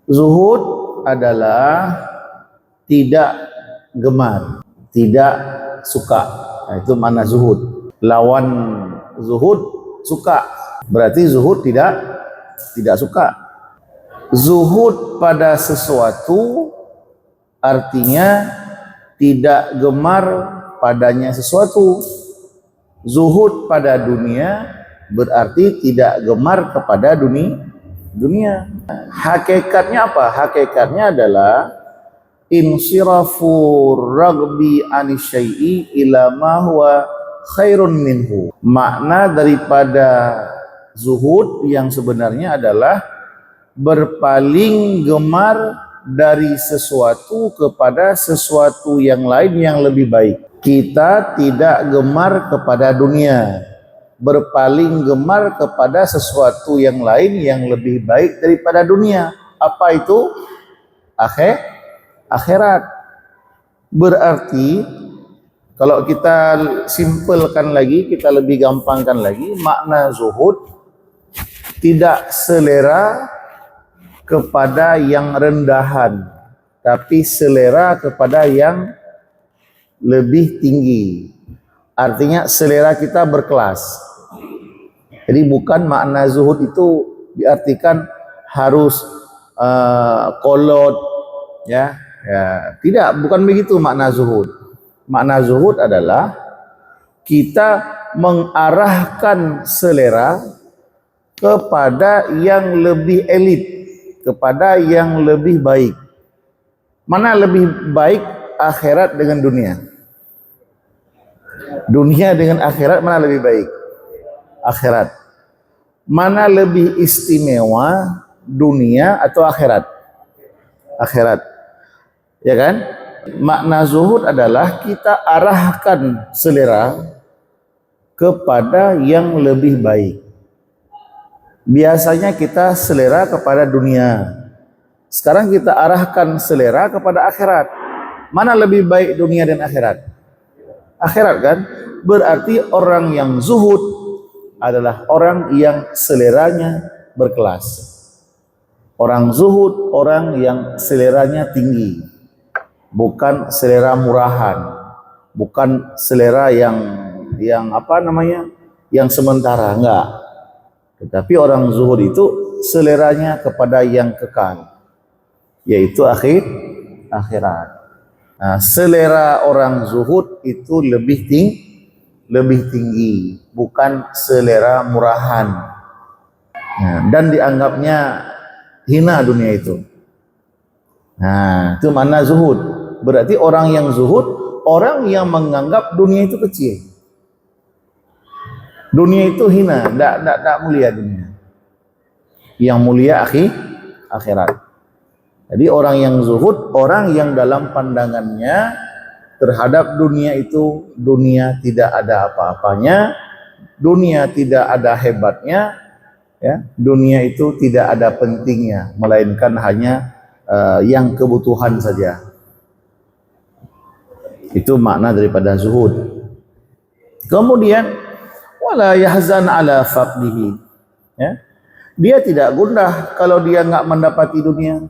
Zuhud adalah tidak gemar, tidak suka. Nah, itu makna zuhud. Lawan zuhud suka. Berarti zuhud tidak suka. Zuhud pada sesuatu artinya tidak gemar padanya sesuatu. Zuhud pada dunia berarti tidak gemar kepada dunia. Hakikatnya apa? Hakikatnya adalah insirafur ragbi anisyai'i ila ma huwa khairun minhu. Makna daripada zuhud yang sebenarnya adalah berpaling gemar dari sesuatu kepada sesuatu yang lain yang lebih baik. Kita tidak gemar kepada dunia, berpaling gemar kepada sesuatu yang lain yang lebih baik daripada dunia. Apa itu? Akhirat. Berarti kalau kita simpelkan lagi, kita lebih gampangkan lagi, makna zuhud tidak selera kepada yang rendahan, tapi selera kepada yang lebih tinggi. Artinya selera kita berkelas. Jadi bukan makna zuhud itu diartikan harus kolot, ya, tidak, bukan begitu makna zuhud. Makna zuhud adalah kita mengarahkan selera kepada yang lebih elit, kepada yang lebih baik. Mana lebih baik, akhirat dengan dunia? Dunia dengan akhirat mana lebih baik? Akhirat. Mana lebih istimewa, dunia atau akhirat? Akhirat. Ya kan? Makna zuhud adalah kita arahkan selera kepada yang lebih baik. Biasanya kita selera kepada dunia. Sekarang kita arahkan selera kepada akhirat. Mana lebih baik dunia dan akhirat? Akhirat kan? Berarti orang yang zuhud adalah orang yang seleranya berkelas. Orang zuhud, orang yang seleranya tinggi. Bukan selera murahan. Bukan selera yang apa namanya? Yang sementara, enggak. Tetapi orang zuhud itu seleranya kepada yang kekal, yaitu akhirat. Nah, selera orang zuhud itu lebih tinggi, bukan selera murahan. Nah, dan dianggapnya hina dunia itu. Nah, itu makna zuhud. Berarti orang yang zuhud, orang yang menganggap dunia itu kecil. Dunia itu hina, tidak mulia dunia. Yang mulia akhirat. Jadi orang yang zuhud, orang yang dalam pandangannya terhadap dunia itu, dunia tidak ada apa-apanya, dunia tidak ada hebatnya, ya, dunia itu tidak ada pentingnya, melainkan hanya yang kebutuhan saja. Itu makna daripada zuhud. Kemudian wala yahzan ala faqdihi, ya, dia tidak gundah kalau dia enggak mendapati dunia.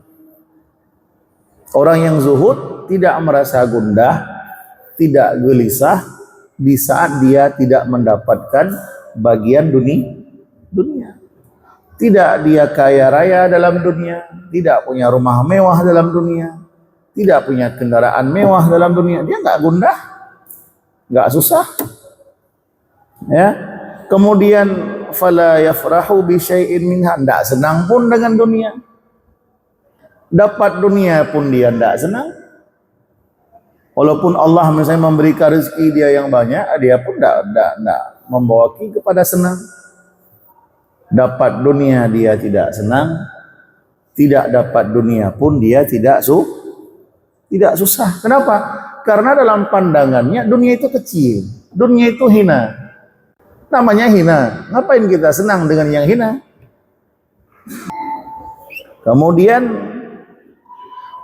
Orang yang zuhud tidak merasa gundah, tidak gelisah di saat dia tidak mendapatkan bagian dunia. Tidak dia kaya raya dalam dunia, tidak punya rumah mewah dalam dunia, tidak punya kendaraan mewah dalam dunia, dia enggak gundah, enggak susah. Ya. Kemudian fala yafrahu bi syai'in minha, enggak senang pun dengan dunia. Dapat dunia pun dia tidak senang. Walaupun Allah misalnya memberikan rezeki dia yang banyak, dia pun tidak membawa kepada senang. Dapat dunia dia tidak senang, tidak dapat dunia pun dia tidak susah. Kenapa? Karena dalam pandangannya dunia itu kecil, dunia itu hina. Namanya hina. Ngapain kita senang dengan yang hina? Kemudian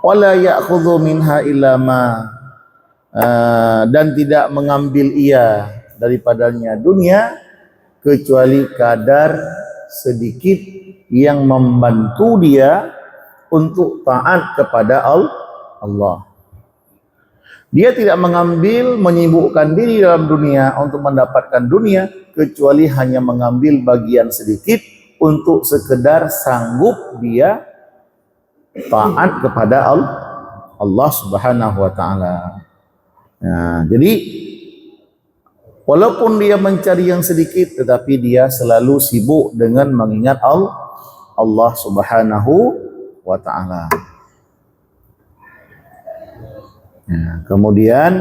wala ya'khudhu minha illa ma, dan tidak mengambil ia daripadanya dunia kecuali kadar sedikit yang membantu dia untuk taat kepada Allah. Dia tidak mengambil menyibukkan diri dalam dunia untuk mendapatkan dunia, kecuali hanya mengambil bagian sedikit untuk sekedar sanggup dia taat kepada Allah Subhanahu wa taala. Nah, jadi walaupun dia mencari yang sedikit, tetapi dia selalu sibuk dengan mengingat Allah Subhanahu wa taala. Ya, kemudian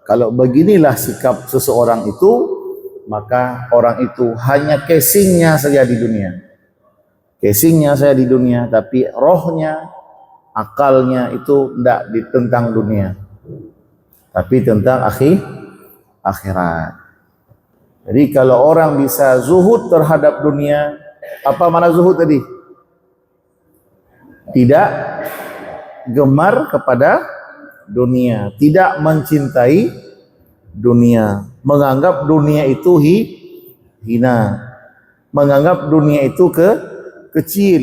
kalau beginilah sikap seseorang itu, maka orang itu hanya casingnya saja di dunia. Casingnya saja di dunia, tapi rohnya, akalnya itu tidak tentang dunia, tapi tentang akhirat. Jadi kalau orang bisa zuhud terhadap dunia, apa mana zuhud tadi? Tidak gemar kepada dunia, tidak mencintai dunia, menganggap dunia itu hina, menganggap dunia itu kecil,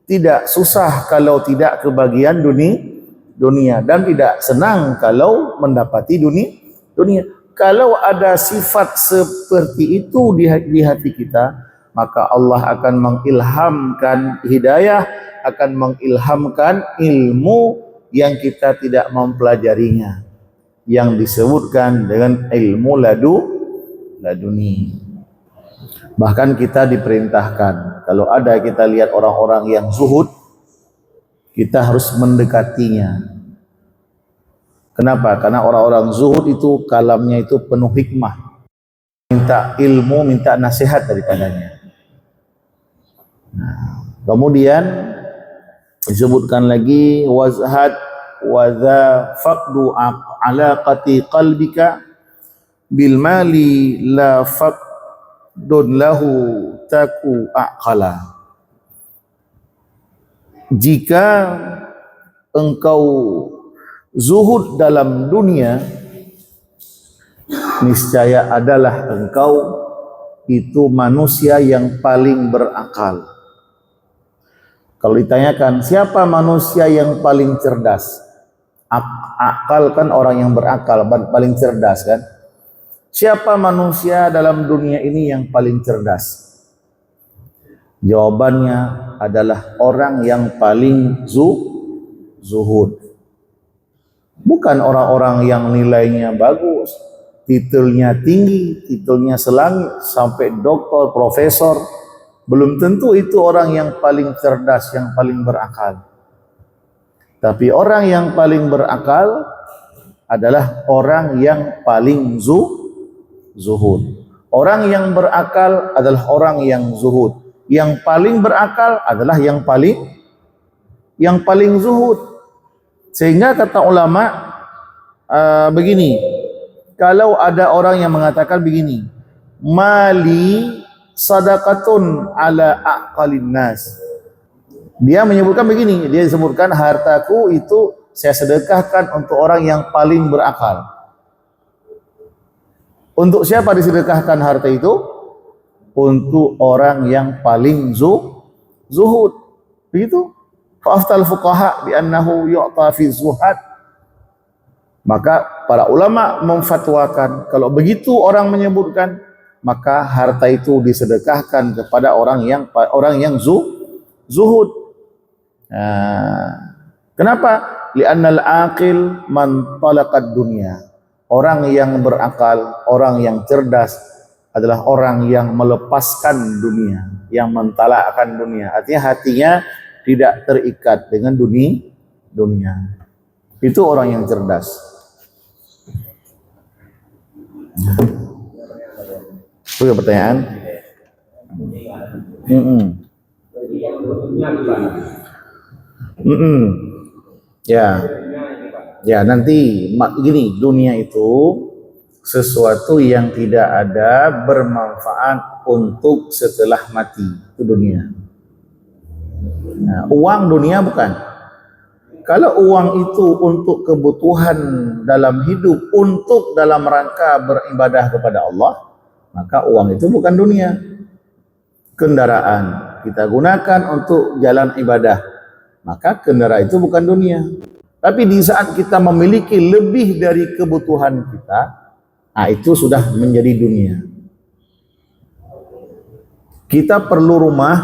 tidak susah kalau tidak kebagian dunia, dan tidak senang kalau mendapati dunia. Kalau ada sifat seperti itu di hati kita, maka Allah akan mengilhamkan hidayah, akan mengilhamkan ilmu yang kita tidak mempelajarinya, yang disebutkan dengan ilmu laduni. Bahkan kita diperintahkan, kalau ada kita lihat orang-orang yang zuhud, kita harus mendekatinya. Kenapa? Karena orang-orang zuhud itu kalamnya itu penuh hikmah, minta ilmu, minta nasihat daripadanya. Nah, kemudian disebutkan lagi wazhad wa dza faqdu alaqati qalbika bil mali la faqdun lahu taku aqala. Jika engkau zuhud dalam dunia, niscaya adalah engkau itu manusia yang paling berakal. Kalau ditanyakan siapa manusia yang paling cerdas, akal kan orang yang berakal paling cerdas kan. Siapa manusia dalam dunia ini yang paling cerdas? Jawabannya adalah orang yang paling zuhud. Bukan orang-orang yang nilainya bagus, titelnya tinggi, titelnya selangit, sampai doktor, profesor. Belum tentu itu orang yang paling cerdas, yang paling berakal. Tapi orang yang paling berakal adalah orang yang paling zuhud. Orang yang berakal adalah orang yang zuhud. Yang paling berakal adalah yang paling zuhud. Sehingga kata ulama begini, kalau ada orang yang mengatakan begini, mali sadaqatun ala aqalin nas. Dia menyebutkan begini, dia disebutkan hartaku itu saya sedekahkan untuk orang yang paling berakal. Untuk siapa disedekahkan harta itu? Untuk orang yang paling zuhud. Begitu. Fa'aftal fuqaha bi annahu yu'ta fi zuhad. Maka para ulama memfatwakan kalau begitu orang menyebutkan, maka harta itu disedekahkan kepada orang yang zuhud. Kenapa? Li'annal aqil man talaqad dunya. Orang yang berakal, orang yang cerdas adalah orang yang melepaskan dunia, yang mentalakkan dunia. Artinya hatinya tidak terikat dengan dunia. Itu orang yang cerdas. Punya pertanyaan? Ya nanti gini, dunia itu sesuatu yang tidak ada bermanfaat untuk setelah mati, itu dunia. Nah, uang dunia bukan. Kalau uang itu untuk kebutuhan dalam hidup, untuk dalam rangka beribadah kepada Allah, maka uang itu bukan dunia. Kendaraan, kita gunakan untuk jalan ibadah, maka kendaraan itu bukan dunia. Tapi di saat kita memiliki lebih dari kebutuhan kita, itu sudah menjadi dunia. Kita perlu rumah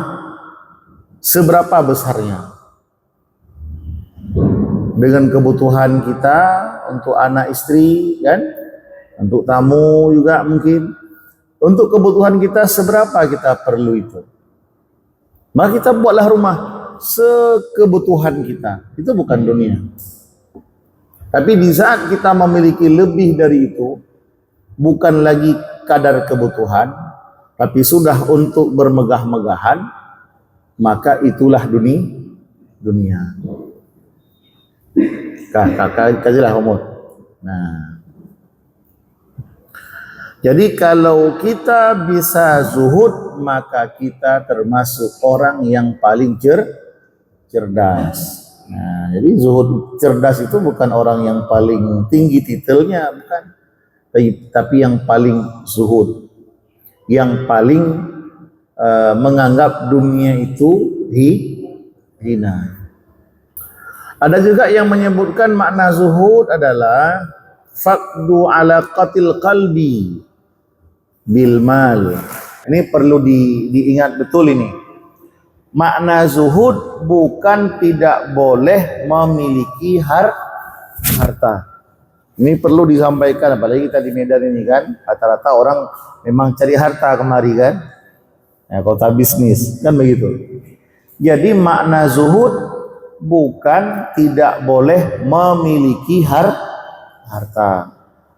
seberapa besarnya? Dengan kebutuhan kita untuk anak istri, kan? Untuk tamu juga mungkin. Untuk kebutuhan kita seberapa kita perlu itu? Maka kita buatlah rumah sekebutuhan kita. Itu bukan dunia. Tapi di saat kita memiliki lebih dari itu, bukan lagi kadar kebutuhan, tapi sudah untuk bermegah-megahan, maka itulah dunia. Kajilah umur. Nah, jadi kalau kita bisa zuhud, maka kita termasuk orang yang paling cerdas. Nah, jadi zuhud cerdas itu bukan orang yang paling tinggi titelnya, bukan. Tapi yang paling zuhud, yang paling menganggap dunia itu hina. Ada juga yang menyebutkan makna zuhud adalah faqdu alaqatil qalbi bil mal. Ini perlu diingat betul ini. Makna zuhud bukan tidak boleh memiliki harta. Ini perlu disampaikan, apalagi kita di Medan ini kan, rata-rata orang memang cari harta kemari kan. Ya, kota bisnis kan begitu. Jadi makna zuhud bukan tidak boleh memiliki harta.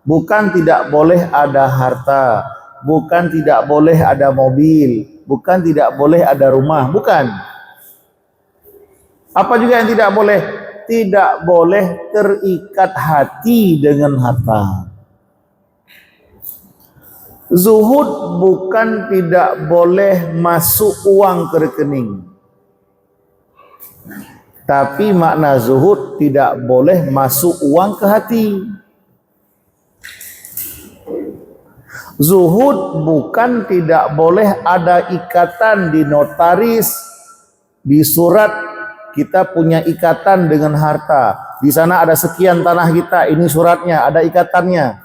Bukan tidak boleh ada harta. Bukan tidak boleh ada mobil. Bukan tidak boleh ada rumah. Bukan. Apa juga yang tidak boleh? Tidak boleh terikat hati dengan harta. Zuhud bukan tidak boleh masuk uang ke rekening. Tapi makna zuhud tidak boleh masuk uang ke hati. Zuhud bukan tidak boleh ada ikatan di notaris, di surat kita punya ikatan dengan harta. Di sana ada sekian tanah kita, ini suratnya, ada ikatannya.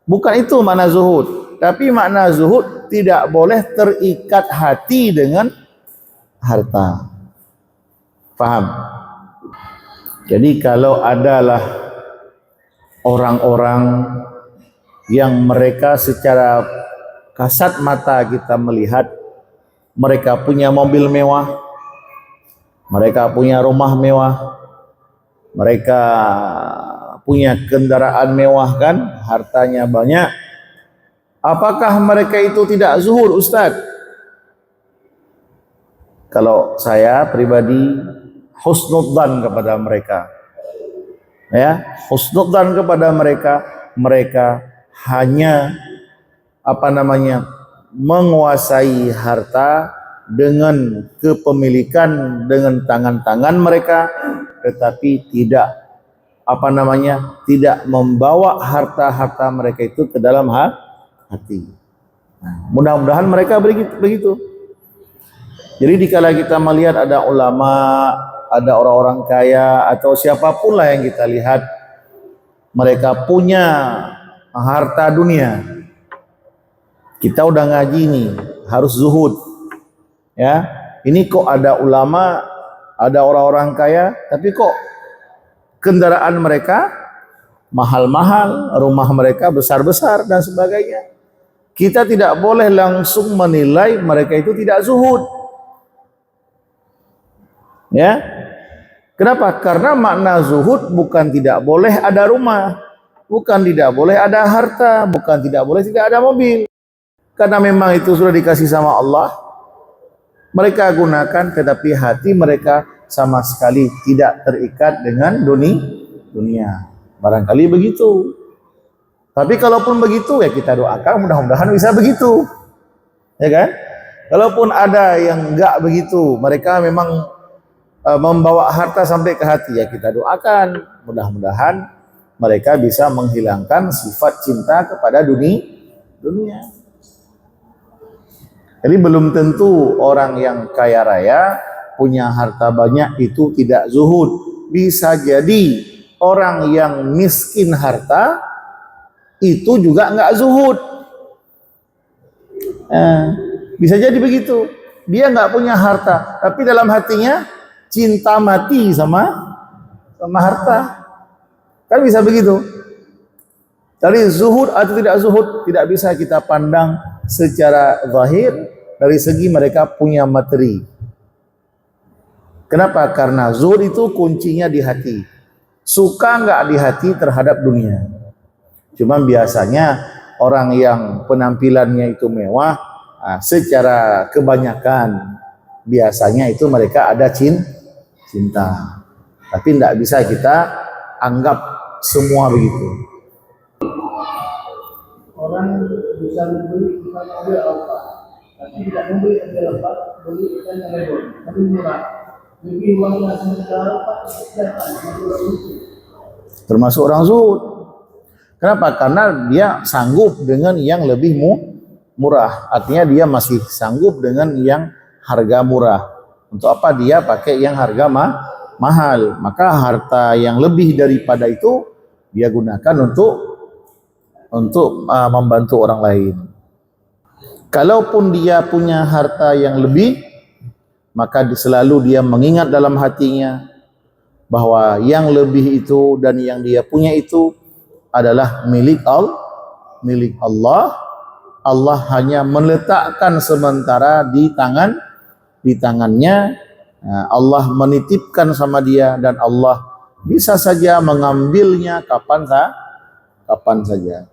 Bukan itu makna zuhud. Tapi makna zuhud tidak boleh terikat hati dengan harta. Paham? Jadi kalau adalah orang-orang yang mereka secara kasat mata kita melihat mereka punya mobil mewah, mereka punya rumah mewah, mereka punya kendaraan mewah kan, hartanya banyak. Apakah mereka itu tidak zuhud, Ustaz? Kalau saya pribadi husnudzan kepada mereka, ya, husnudzan kepada mereka, mereka hanya menguasai harta dengan kepemilikan dengan tangan-tangan mereka, tetapi tidak tidak membawa harta-harta mereka itu ke dalam hati. Nah, mudah-mudahan mereka begitu. Jadi dikala kita melihat ada ulama, ada orang-orang kaya atau siapapun lah yang kita lihat mereka punya harta dunia, kita udah ngaji nih harus zuhud, ya. Ini kok ada ulama, ada orang-orang kaya, tapi kok kendaraan mereka mahal-mahal, rumah mereka besar-besar dan sebagainya. Kita tidak boleh langsung menilai mereka itu tidak zuhud. Ya, kenapa? Karena makna zuhud bukan tidak boleh ada rumah, bukan tidak boleh ada harta, bukan tidak boleh tidak ada mobil. Karena memang itu sudah dikasih sama Allah, mereka gunakan, tetapi hati mereka sama sekali tidak terikat dengan dunia. Barangkali begitu. Tapi kalaupun begitu, ya kita doakan mudah-mudahan bisa begitu, ya kan? Kalaupun ada yang enggak begitu, mereka memang membawa harta sampai ke hati, ya kita doakan mudah-mudahan mereka bisa menghilangkan sifat cinta kepada dunia. Jadi belum tentu orang yang kaya raya punya harta banyak itu tidak zuhud. Bisa jadi orang yang miskin harta itu juga nggak zuhud. Bisa jadi begitu. Dia nggak punya harta, tapi dalam hatinya cinta mati sama harta. Kan bisa begitu. Dari zuhud atau tidak zuhud tidak bisa kita pandang secara zahir dari segi mereka punya materi. Kenapa? Karena zuhud itu kuncinya di hati. Suka nggak di hati terhadap dunia. Cuma biasanya orang yang penampilannya itu mewah, secara kebanyakan biasanya itu mereka ada cinta. Tapi tidak bisa kita anggap semua begitu. Orang bisa membeli mobil Alfa, tapi tidak membeli mobil Alfa, beli ikan yang lebih murah. Lebih uangnya sementara termasuk orang zuhud. Kenapa? Karena dia sanggup dengan yang lebih murah. Artinya dia masih sanggup dengan yang harga murah. Untuk apa dia pakai yang harga mahal? Maka harta yang lebih daripada itu dia gunakan untuk membantu orang lain. Kalaupun dia punya harta yang lebih, maka selalu dia mengingat dalam hatinya bahwa yang lebih itu dan yang dia punya itu adalah milik Allah. Allah hanya meletakkan sementara di tangannya. Allah menitipkan sama dia dan Allah bisa saja mengambilnya kapan saja.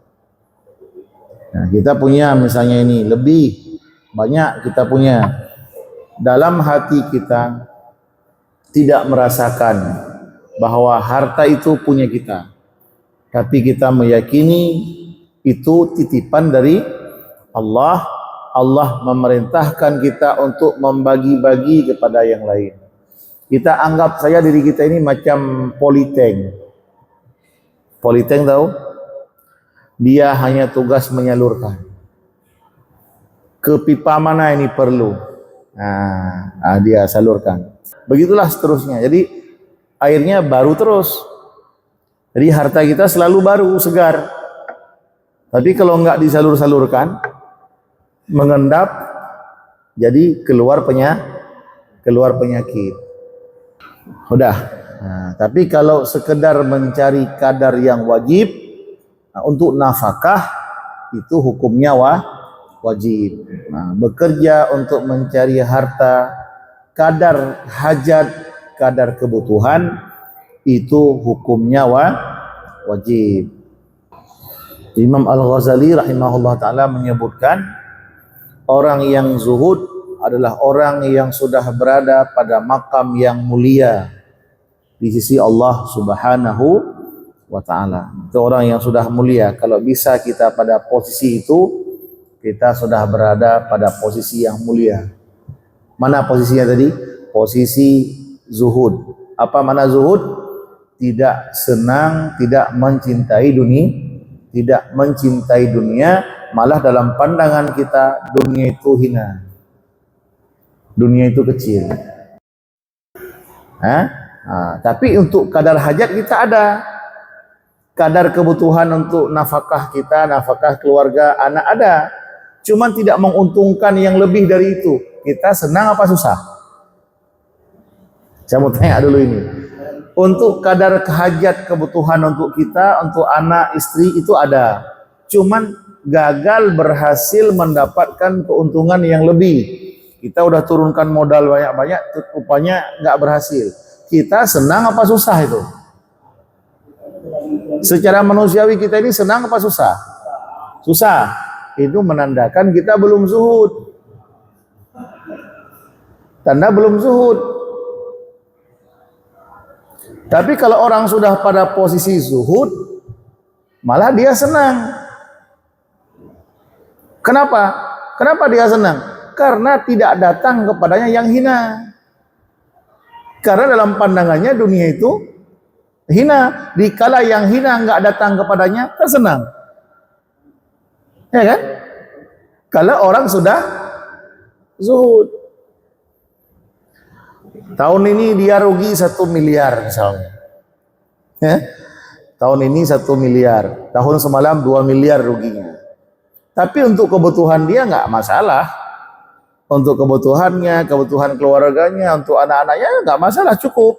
Nah, kita punya misalnya ini lebih banyak kita punya, dalam hati kita tidak merasakan bahwa harta itu punya kita, tapi kita meyakini itu titipan dari Allah. Allah memerintahkan kita untuk membagi-bagi kepada yang lain. Kita anggap saja diri kita ini macam politank. Politank tahu? Dia hanya tugas menyalurkan. Ke pipa mana ini perlu? Dia salurkan. Begitulah seterusnya. Jadi airnya baru terus. Jadi harta kita selalu baru, segar. Tapi kalau enggak disalur-salurkan, mengendap, jadi keluar penyakit. Udah. Tapi kalau sekedar mencari kadar yang wajib, untuk nafkah itu hukumnya wajib. Bekerja untuk mencari harta, kadar hajat, kadar kebutuhan, itu hukumnya wajib. Imam Al-Ghazali rahimahullah ta'ala menyebutkan, orang yang zuhud adalah orang yang sudah berada pada makam yang mulia di sisi Allah Subhanahu wa ta'ala. Itu orang yang sudah mulia. Kalau bisa kita pada posisi itu, kita sudah berada pada posisi yang mulia. Mana posisinya tadi? Posisi zuhud. Apa mana zuhud? Tidak senang, tidak mencintai dunia, malah dalam pandangan kita dunia itu hina. Dunia itu kecil. Tapi untuk kadar hajat kita ada. Kadar kebutuhan untuk nafkah kita, nafkah keluarga, anak ada. Cuman tidak menguntungkan yang lebih dari itu. Kita senang apa susah? Saya mau tanya dulu ini. Untuk kadar hajat kebutuhan untuk kita, untuk anak, istri itu ada. Cuman gagal berhasil mendapatkan keuntungan yang lebih. Kita udah turunkan modal banyak-banyak, rupanya nggak berhasil. Kita senang apa susah itu? Secara manusiawi kita ini senang apa susah? Susah. Itu menandakan kita belum zuhud. Tanda belum zuhud. Tapi kalau orang sudah pada posisi zuhud, malah dia senang. Kenapa? Kenapa dia senang? Karena tidak datang kepadanya yang hina. Karena dalam pandangannya dunia itu hina. Dikala yang hina enggak datang kepadanya, tersenang. Ya kan? Kalau orang sudah Zuhud. Tahun ini dia rugi 1 miliar misalnya. Ya? Tahun ini 1 miliar, tahun semalam 2 miliar ruginya. Tapi untuk kebutuhan dia nggak masalah. Untuk kebutuhannya, kebutuhan keluarganya, untuk anak-anaknya nggak masalah, cukup.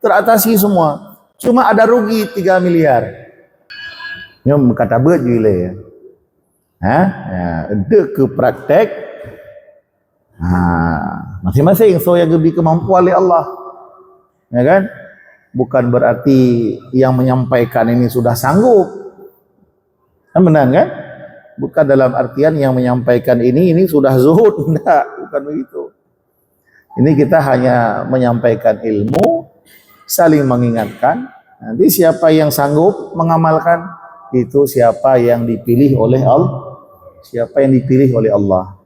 Teratasi semua. Cuma ada rugi 3 miliar. Nyom kata berjuile ya. Ada ke praktek. Masing-masing so yang lebih kemampuan oleh Allah. Ya kan? Bukan berarti yang menyampaikan ini sudah sanggup. Benar kan? Bukan dalam artian yang menyampaikan ini sudah zuhud. Enggak, bukan begitu. Ini kita hanya menyampaikan ilmu, saling mengingatkan. Nanti siapa yang sanggup mengamalkan, itu siapa yang dipilih oleh Allah. Siapa yang dipilih oleh Allah.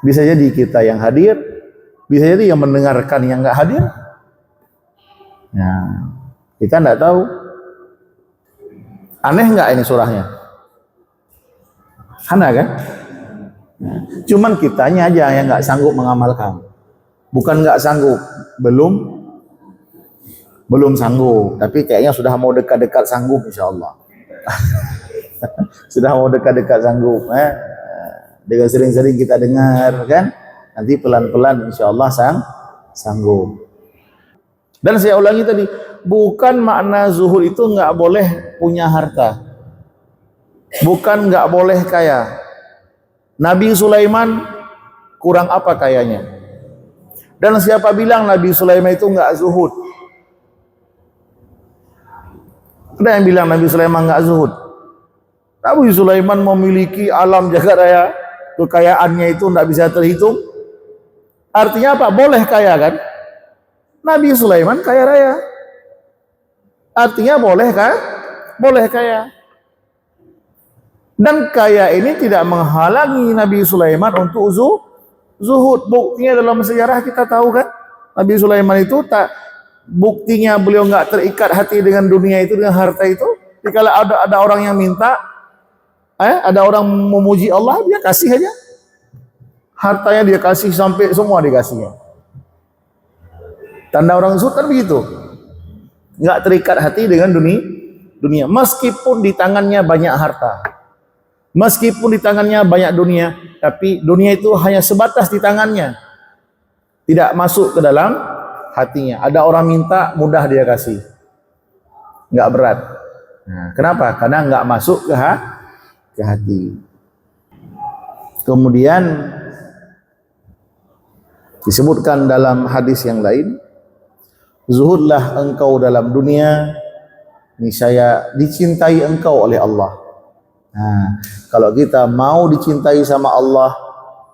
Bisa jadi kita yang hadir, bisa jadi yang mendengarkan yang enggak hadir. Nah, kita enggak tahu. Aneh enggak ini surahnya? Aneh kan? Nah, cuman kitanya aja yang enggak sanggup mengamalkan. Bukan enggak sanggup, belum sanggup, tapi kayaknya sudah mau dekat-dekat sanggup insyaallah. Sudah mau dekat-dekat sanggup. Dengan sering-sering kita dengar kan, nanti pelan-pelan insyaallah sanggup. Dan saya ulangi tadi, bukan makna zuhud itu nggak boleh punya harta, bukan nggak boleh kaya. Nabi Sulaiman kurang apa kayanya? Dan siapa bilang Nabi Sulaiman itu nggak zuhud? Ada yang bilang Nabi Sulaiman nggak zuhud? Nabi Sulaiman memiliki alam jagat raya, kekayaannya itu nggak bisa terhitung. Artinya apa? Boleh kaya kan? Nabi Sulaiman kaya raya. Artinya boleh kan? Boleh kaya. Dan kaya ini tidak menghalangi Nabi Sulaiman untuk zuhud. Buktinya dalam sejarah kita tahu kan? Nabi Sulaiman itu buktinya beliau nggak terikat hati dengan dunia itu, dengan harta itu. Kalau ada orang yang minta, ada orang memuji Allah, dia kasih aja. Hartanya dia kasih sampai semua dikasihnya. Tanda orang zuhud kan begitu. Nggak terikat hati dengan dunia. Meskipun di tangannya banyak harta. Meskipun di tangannya banyak dunia. Tapi dunia itu hanya sebatas di tangannya. Tidak masuk ke dalam hatinya. Ada orang minta, mudah dia kasih. Nggak berat. Nah, kenapa? Karena nggak masuk ke hati. Kemudian disebutkan dalam hadis yang lain, zuhudlah engkau dalam dunia, niscaya dicintai engkau oleh Allah. Nah, kalau kita mau dicintai sama Allah,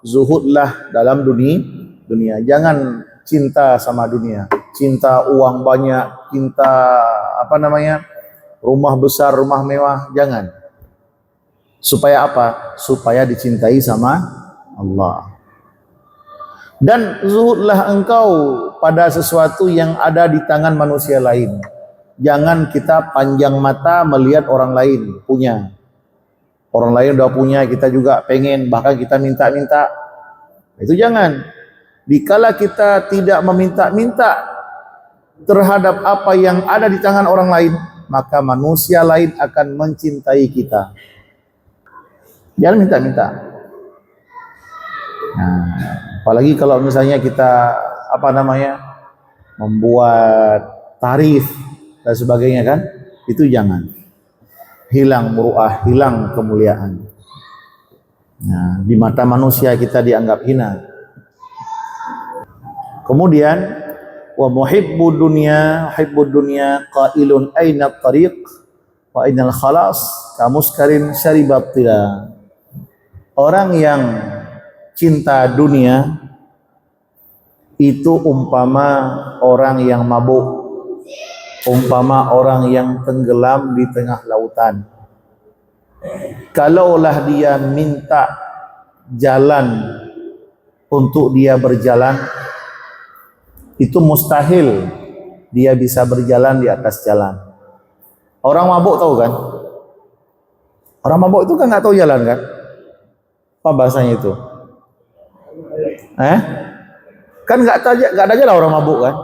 zuhudlah dalam dunia. Jangan cinta sama dunia, cinta uang banyak, cinta rumah besar, rumah mewah, jangan. Supaya apa? Supaya dicintai sama Allah. Dan zuhudlah engkau pada sesuatu yang ada di tangan manusia lain. Jangan kita panjang mata melihat orang lain punya. Orang lain udah punya, kita juga pengen, bahkan kita minta-minta. Itu jangan. Dikala kita tidak meminta-minta terhadap apa yang ada di tangan orang lain, maka manusia lain akan mencintai kita. Jangan minta-minta. Nah, apalagi kalau misalnya kita membuat tarif dan sebagainya kan, itu jangan. Hilang muruah, hilang kemuliaan. Nah, di mata manusia kita dianggap hina. Kemudian wa muhibbud dunya qailun aina tariq wa ainal khalas kamuskarin syaribat tila. Orang yang cinta dunia itu umpama orang yang mabuk, umpama orang yang tenggelam di tengah lautan. Kalaulah dia minta jalan untuk dia berjalan, itu mustahil dia bisa berjalan di atas jalan. Orang mabuk tahu kan? Orang mabuk itu kan nggak tahu jalan kan? Apa bahasanya itu? Eh? Kan nggak ada jalan orang mabuk kan?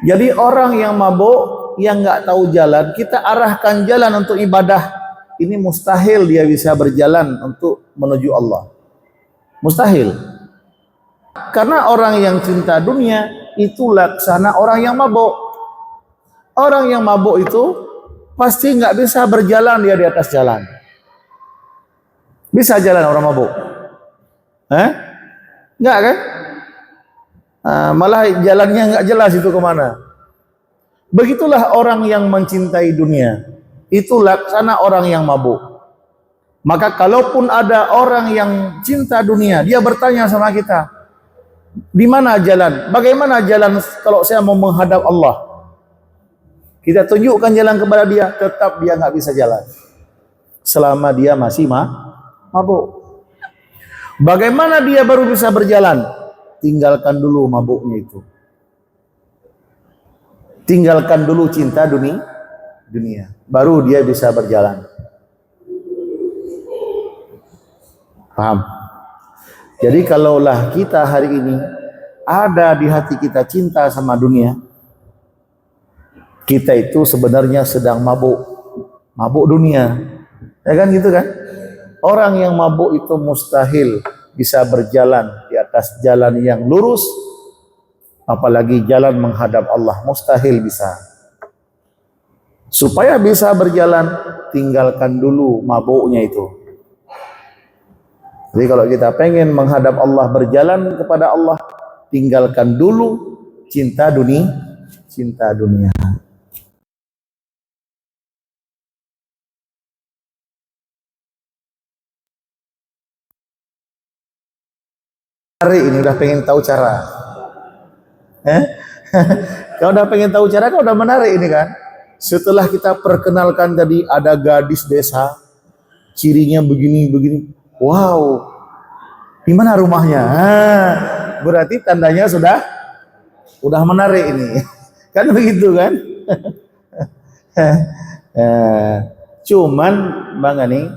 Jadi orang yang mabuk, yang nggak tahu jalan, kita arahkan jalan untuk ibadah, ini mustahil dia bisa berjalan untuk menuju Allah. Mustahil. Karena orang yang cinta dunia itu laksana orang yang mabuk. Orang yang mabuk itu pasti nggak bisa berjalan dia di atas jalan. Bisa jalan orang mabuk? Nggak kan? Malah jalannya nggak jelas itu kemana. Begitulah orang yang mencintai dunia. Itu laksana orang yang mabuk. Maka kalaupun ada orang yang cinta dunia, dia bertanya sama kita, di mana jalan? Bagaimana jalan kalau saya mau menghadap Allah? Kita tunjukkan jalan kepada dia, tetap dia nggak bisa jalan. Selama dia masih mabuk. Bagaimana dia baru bisa berjalan? Tinggalkan dulu mabuknya itu. Tinggalkan dulu cinta dunia. Baru dia bisa berjalan. Paham? Jadi kalaulah kita hari ini ada di hati kita cinta sama dunia, kita itu sebenarnya sedang mabuk dunia. Ya kan gitu kan? Orang yang mabuk itu mustahil bisa berjalan di atas jalan yang lurus, apalagi jalan menghadap Allah, mustahil bisa. Supaya bisa berjalan, tinggalkan dulu mabuknya itu. Jadi kalau kita pengen menghadap Allah, berjalan kepada Allah, tinggalkan dulu cinta dunia. Hari ini udah pengen tahu cara. Kalau udah pengen tahu cara, kan udah menarik ini kan. Setelah kita perkenalkan tadi ada gadis desa, cirinya begini. Wow, di mana rumahnya? Berarti tandanya sudah menarik ini. Kan begitu kan? Cuman Bang Ani,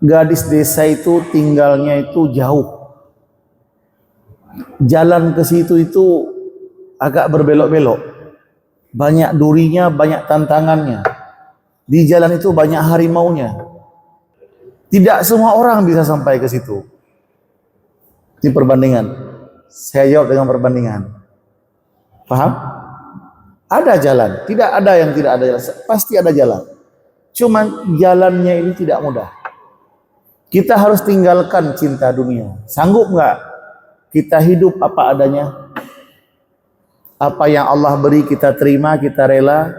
gadis desa itu tinggalnya itu jauh. Jalan ke situ itu agak berbelok-belok. Banyak durinya, banyak tantangannya. Di jalan itu banyak harimaunya. Tidak semua orang bisa sampai ke situ. Ini perbandingan. Saya jawab dengan perbandingan. Paham? Ada jalan. Tidak ada yang tidak ada jalan. Pasti ada jalan. Cuman jalannya ini tidak mudah. Kita harus tinggalkan cinta dunia. Sanggup nggak kita hidup apa adanya? Apa yang Allah beri kita terima, kita rela.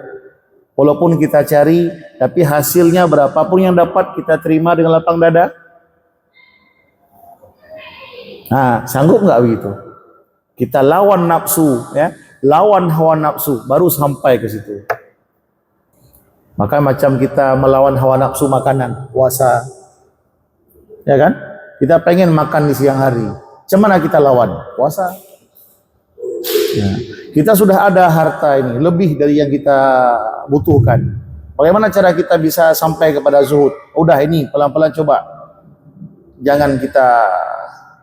Walaupun kita cari, tapi hasilnya berapapun yang dapat kita terima dengan lapang dada. Nah, sanggup nggak begitu? Kita lawan nafsu, ya, lawan hawa nafsu, baru sampai ke situ. Maka macam kita melawan hawa nafsu makanan, puasa, ya kan? Kita pengen makan di siang hari, cuman kita lawan puasa. Ya. Kita sudah ada harta ini lebih dari yang kita butuhkan. Bagaimana cara kita bisa sampai kepada zuhud? Udah ini pelan-pelan coba. Jangan kita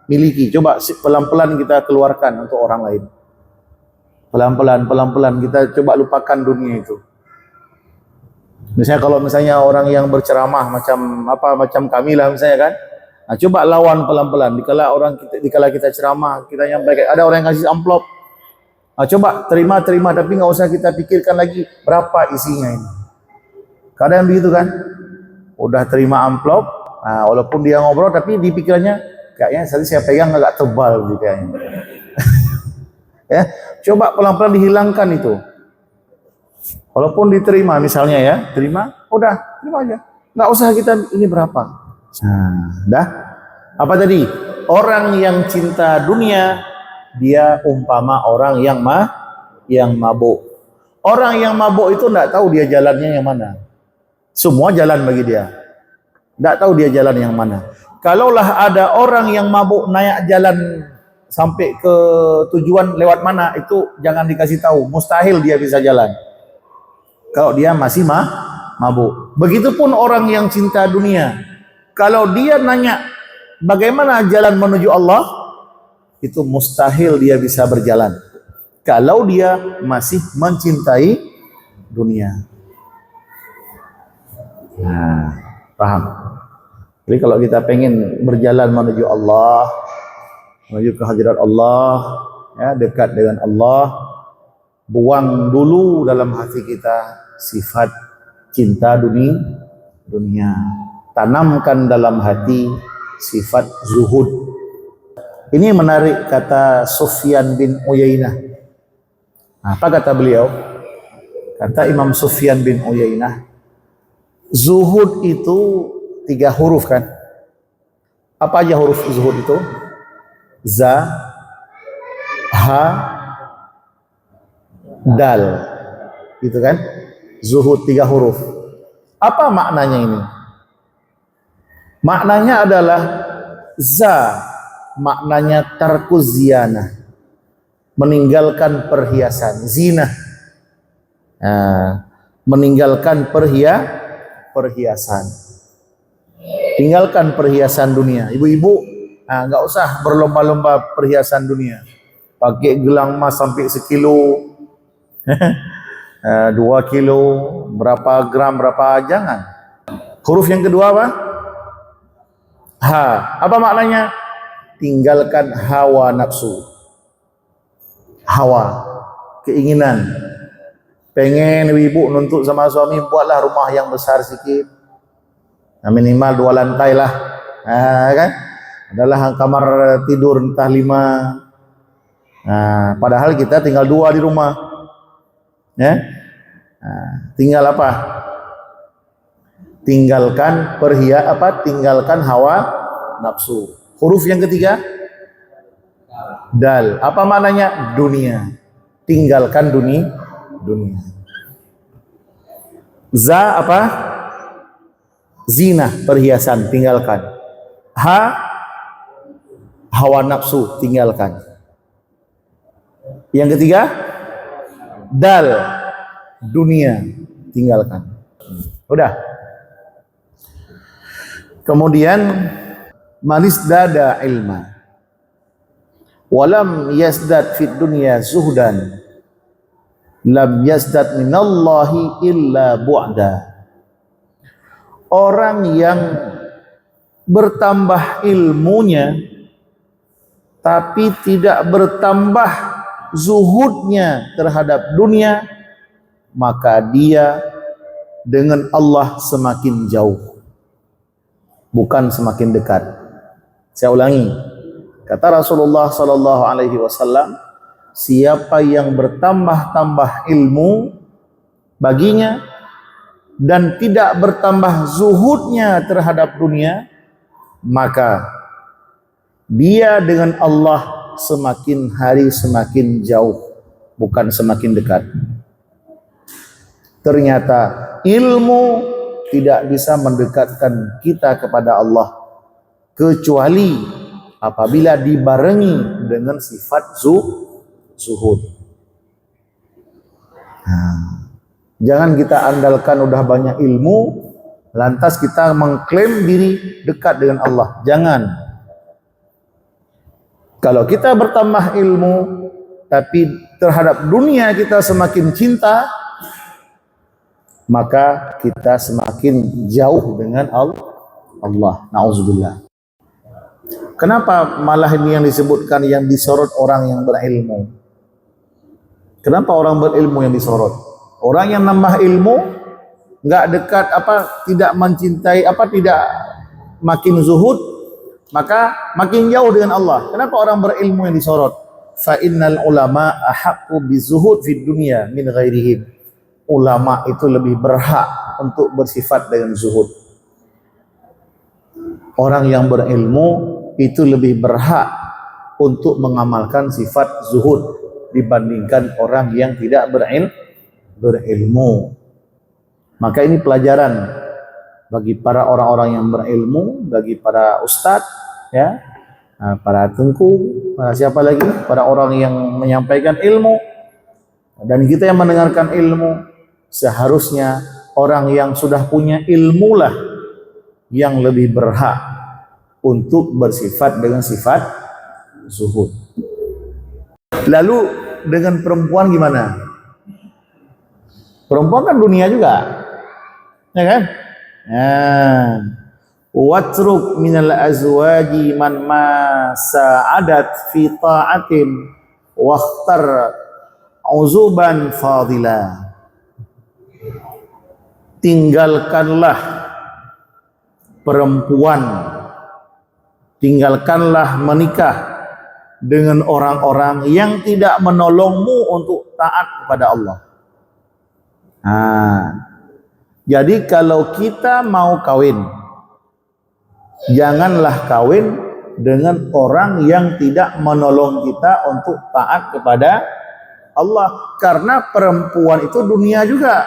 miliki, coba pelan-pelan kita keluarkan untuk orang lain. Pelan-pelan kita coba lupakan dunia itu. Misalnya kalau misalnya orang yang berceramah macam kami lah misalnya kan. Nah, coba lawan pelan-pelan. Dikala kita ceramah, kita nyampaikan, ada orang yang kasih amplop. Nah, coba terima tapi nggak usah kita pikirkan lagi berapa isinya ini. Kadang begitu kan? Udah terima amplop, nah, walaupun dia ngobrol tapi di pikirannya kayaknya tadi saya pegang agak tebal gitu kayaknya. Ya, coba pelan-pelan dihilangkan itu. Walaupun diterima misalnya ya, terima aja. Nggak usah kita ini berapa. Nah, dah. Apa tadi? Orang yang cinta dunia, dia umpama orang yang mabuk. Orang yang mabuk itu tidak tahu dia jalannya yang mana. Semua jalan bagi dia. Tidak tahu dia jalan yang mana. Kalaulah ada orang yang mabuk naik jalan sampai ke tujuan lewat mana, itu jangan dikasih tahu. Mustahil dia bisa jalan. Kalau dia masih mabuk. Begitupun orang yang cinta dunia. Kalau dia nanya bagaimana jalan menuju Allah? Itu mustahil dia bisa berjalan kalau dia masih mencintai dunia. Nah, paham? Jadi kalau kita pengen berjalan menuju Allah, menuju kehadirat Allah, ya, dekat dengan Allah, buang dulu dalam hati kita sifat cinta dunia. Tanamkan dalam hati sifat zuhud. Ini menarik kata Sufyan bin Uyainah. Apa kata beliau? Kata Imam Sufyan bin Uyainah, zuhud itu 3 huruf kan? Apa aja huruf zuhud itu? Za, ha, dal. Gitu kan? Zuhud 3 huruf. Apa maknanya ini? Maknanya adalah za, maknanya tarkuz ziyana, meninggalkan perhiasan, zina. Meninggalkan perhiasan. Tinggalkan perhiasan dunia. Ibu-ibu nggak usah berlomba-lomba perhiasan dunia. Pakai gelang emas sampai 1 kilo, 2 kilo, berapa gram, berapa, jangan. Huruf yang kedua apa? Ha. Apa maknanya? Tinggalkan hawa nafsu. Hawa, keinginan. Pengen ibu nuntut sama suami, buatlah rumah yang besar sikit. Minimal 2 lantai lah. Kan? Adalah kamar tidur entah 5. Padahal kita tinggal 2 di rumah. Ya? Tinggal apa? Tinggalkan tinggalkan hawa nafsu. Huruf yang ketiga dal. Apa maknanya? Dunia. Tinggalkan dunia. Za apa? Zina, perhiasan, tinggalkan. Ha, hawa nafsu, tinggalkan. Yang ketiga dal, dunia, tinggalkan. Udah. Kemudian manis dada ilma walam yasdad fid dunya zuhdan lam yasdad minallahi illa bu'da. Orang yang bertambah ilmunya tapi tidak bertambah zuhudnya terhadap dunia, maka dia dengan Allah semakin jauh, bukan semakin dekat. Saya ulangi, kata Rasulullah sallallahu alaihi wasallam, siapa yang bertambah-tambah ilmu baginya dan tidak bertambah zuhudnya terhadap dunia, maka dia dengan Allah semakin hari semakin jauh, bukan semakin dekat. Ternyata ilmu tidak bisa mendekatkan kita kepada Allah kecuali apabila dibarengi dengan sifat zuhud. Jangan kita andalkan udah banyak ilmu lantas kita mengklaim diri dekat dengan Allah. Jangan. Kalau kita bertambah ilmu tapi terhadap dunia kita semakin cinta, maka kita semakin jauh dengan Allah. Nauzubillah. Kenapa malah ini yang disebutkan yang disorot orang yang berilmu? Kenapa orang berilmu yang disorot? Orang yang nambah ilmu enggak dekat tidak mencintai tidak makin zuhud, maka makin jauh dengan Allah. Kenapa orang berilmu yang disorot? Fa innal ulama ahaqqu bizuhud fid dunya min ghairihim. Ulama itu lebih berhak untuk bersifat dengan zuhud. Orang yang berilmu itu lebih berhak untuk mengamalkan sifat zuhud dibandingkan orang yang tidak berilmu. Maka ini pelajaran bagi para orang-orang yang berilmu, bagi para ustadz, ya, para tengku, para siapa lagi, para orang yang menyampaikan ilmu, dan kita yang mendengarkan ilmu. Seharusnya orang yang sudah punya ilmu lah yang lebih berhak untuk bersifat dengan sifat zuhud. Lalu dengan perempuan gimana? Perempuan kan dunia juga, ya kan? Watruk minal azwaji man ma sa'adat fi ta'atin wakhtar uzuban fadila. Tinggalkanlah perempuan, tinggalkanlah menikah dengan orang-orang yang tidak menolongmu untuk taat kepada Allah. Jadi kalau kita mau kawin, janganlah kawin dengan orang yang tidak menolong kita untuk taat kepada Allah. Karena perempuan itu dunia juga.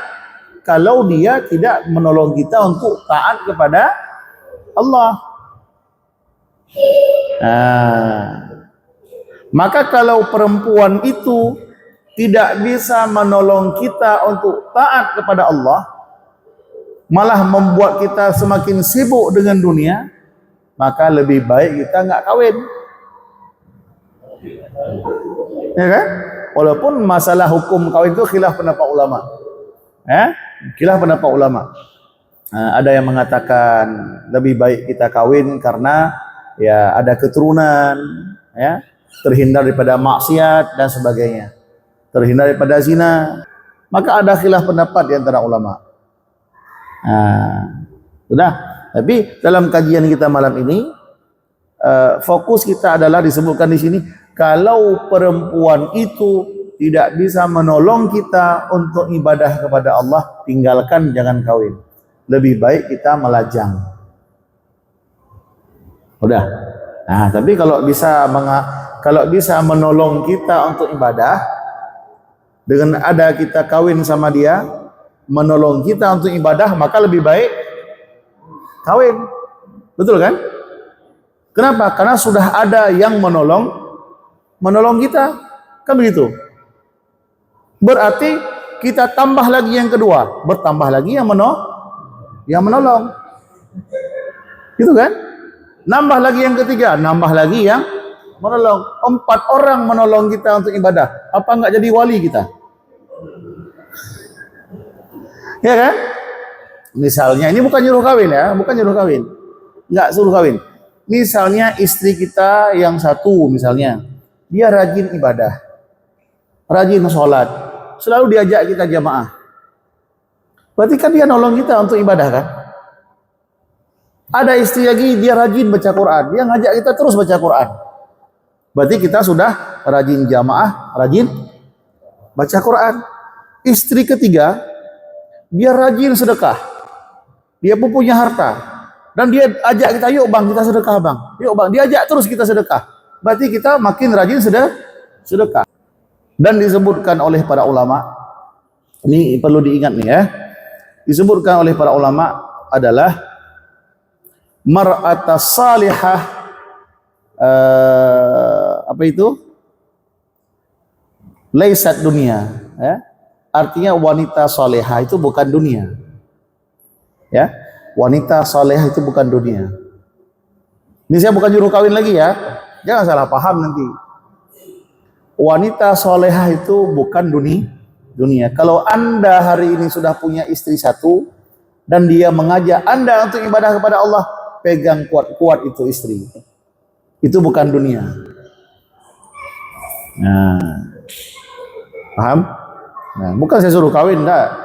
Kalau dia tidak menolong kita untuk taat kepada Allah. Maka kalau perempuan itu tidak bisa menolong kita untuk taat kepada Allah, malah membuat kita semakin sibuk dengan dunia, maka lebih baik kita nggak kawin. Ya kan? Walaupun masalah hukum kawin itu khilaf pendapat ulama. Khilaf pendapat ulama. Ada yang mengatakan lebih baik kita kawin karena ya ada keturunan, ya, terhindar daripada maksiat dan sebagainya, terhindar daripada zina. Maka ada khilaf pendapat di antara ulama. Sudah. Tapi dalam kajian kita malam ini, fokus kita adalah disebutkan di sini, kalau perempuan itu tidak bisa menolong kita untuk ibadah kepada Allah, tinggalkan, jangan kawin. Lebih baik kita melajang. Udah. Tapi kalau bisa menolong kita untuk ibadah, dengan ada kita kawin sama dia, menolong kita untuk ibadah, maka lebih baik kawin. Betul kan? Kenapa? Karena sudah ada yang menolong kita. Kan begitu. Berarti kita tambah lagi yang kedua, bertambah lagi yang menolong. Gitu kan? Nambah lagi yang ketiga, nambah lagi yang menolong. 4 orang menolong kita untuk ibadah. Apa enggak jadi wali kita? Ya kan? Misalnya, ini bukan nyuruh kawin ya, bukan nyuruh kawin. Enggak suruh kawin. Misalnya istri kita yang satu, misalnya, dia rajin ibadah, rajin sholat, selalu diajak kita jamaah. Berarti kan dia nolong kita untuk ibadah kan? Ada istri lagi, dia rajin baca Quran, dia ngajak kita terus baca Quran. Berarti kita sudah rajin jamaah, rajin baca Quran. Istri ketiga, dia rajin sedekah, dia pun punya harta, dan dia ajak kita, yuk bang kita sedekah bang, yuk bang, dia ajak terus kita sedekah. Berarti kita makin rajin sedekah. Dan disebutkan oleh para ulama, ini perlu diingat nih ya, disebutkan oleh para ulama adalah mar'ata salihah, apa itu? Laisat dunia, ya. Artinya wanita salihah itu bukan dunia. Ya, wanita salihah itu bukan dunia. Ini saya bukan juru kawin lagi ya. Jangan salah paham nanti. Wanita salihah itu bukan dunia. Kalau Anda hari ini sudah punya istri satu dan dia mengajak Anda untuk ibadah kepada Allah, pegang kuat-kuat itu istri. Itu bukan dunia. Paham? Bukan saya suruh kawin, enggak.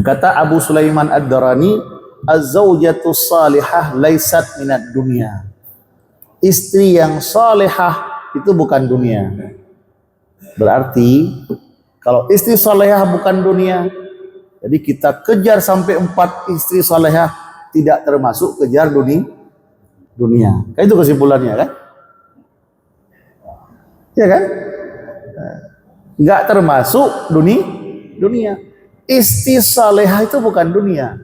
Kata Abu Sulaiman Ad-Darani, az-zawjatu salihah laisat minad dunya. Istri yang salihah itu bukan dunia. Berarti kalau istri salihah bukan dunia, jadi kita kejar sampai 4 istri salihah, tidak termasuk kejar dunia. Kan itu kesimpulannya kan? Ya kan? Enggak termasuk dunia. Istri salihah itu bukan dunia.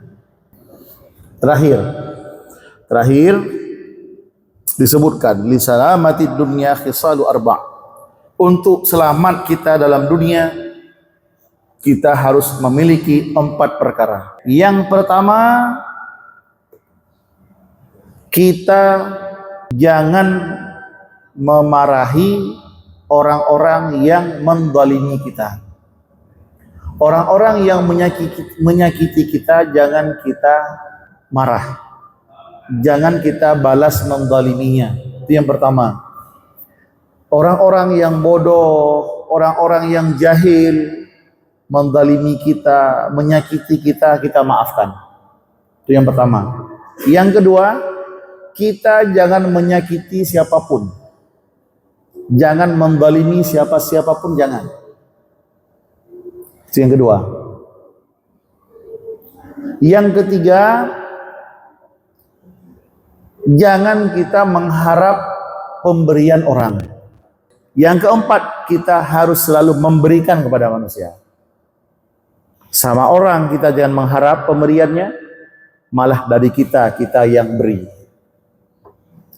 Terakhir disebutkan li salamati dunya khisalu arba'. Untuk selamat kita dalam dunia, kita harus memiliki 4 perkara. Yang pertama, kita jangan memarahi orang-orang yang menzalimi kita. Orang-orang yang menyakiti kita jangan kita marah. Jangan kita balas menzaliminya. Itu yang pertama. Orang-orang yang bodoh, orang-orang yang jahil menzalimi kita, menyakiti kita, kita maafkan. Itu yang pertama. Yang kedua, kita jangan menyakiti siapapun. Jangan menzalimi siapapun, jangan. Itu yang kedua. Yang ketiga, jangan kita mengharap pemberian orang. Yang keempat, kita harus selalu memberikan kepada manusia. Sama orang kita jangan mengharap pemberiannya, malah dari kita yang beri.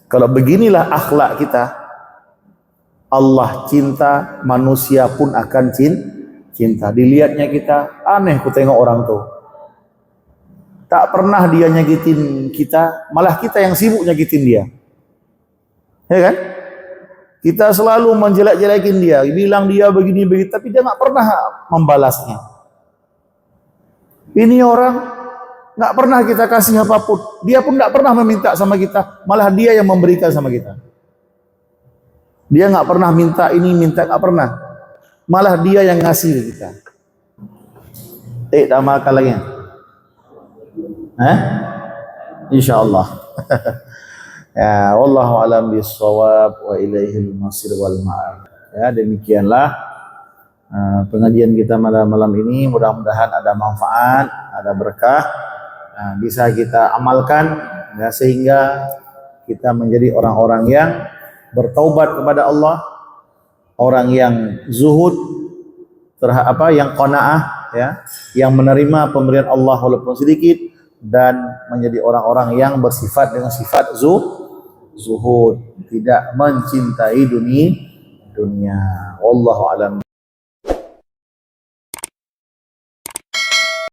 Kalau beginilah akhlak kita, Allah cinta, manusia pun akan cinta. Dilihatnya kita, aneh ku tengok orang tuh. Tak pernah dia nyakitin kita, malah kita yang sibuk nyakitin dia. Ya kan? Kita selalu menjelek-jelekin dia, bilang dia begini, tapi dia nggak pernah membalasnya. Ini orang nggak pernah kita kasih apapun, dia pun nggak pernah meminta sama kita, malah dia yang memberikan sama kita. Dia nggak pernah minta ini, nggak pernah, malah dia yang ngasih ke kita. Tak makan lagi? Insyaallah. Ya, wallahu alam bisawab wa ilaihil masir wal ma'ab. Ya, demikianlah pengajian kita malam ini. Mudah-mudahan ada manfaat, ada berkah, bisa kita amalkan ya, sehingga kita menjadi orang-orang yang bertaubat kepada Allah, orang yang zuhud yang qanaah ya, yang menerima pemberian Allah walaupun sedikit, dan menjadi orang-orang yang bersifat dengan sifat zuhud, tidak mencintai dunia. Wallahu alam.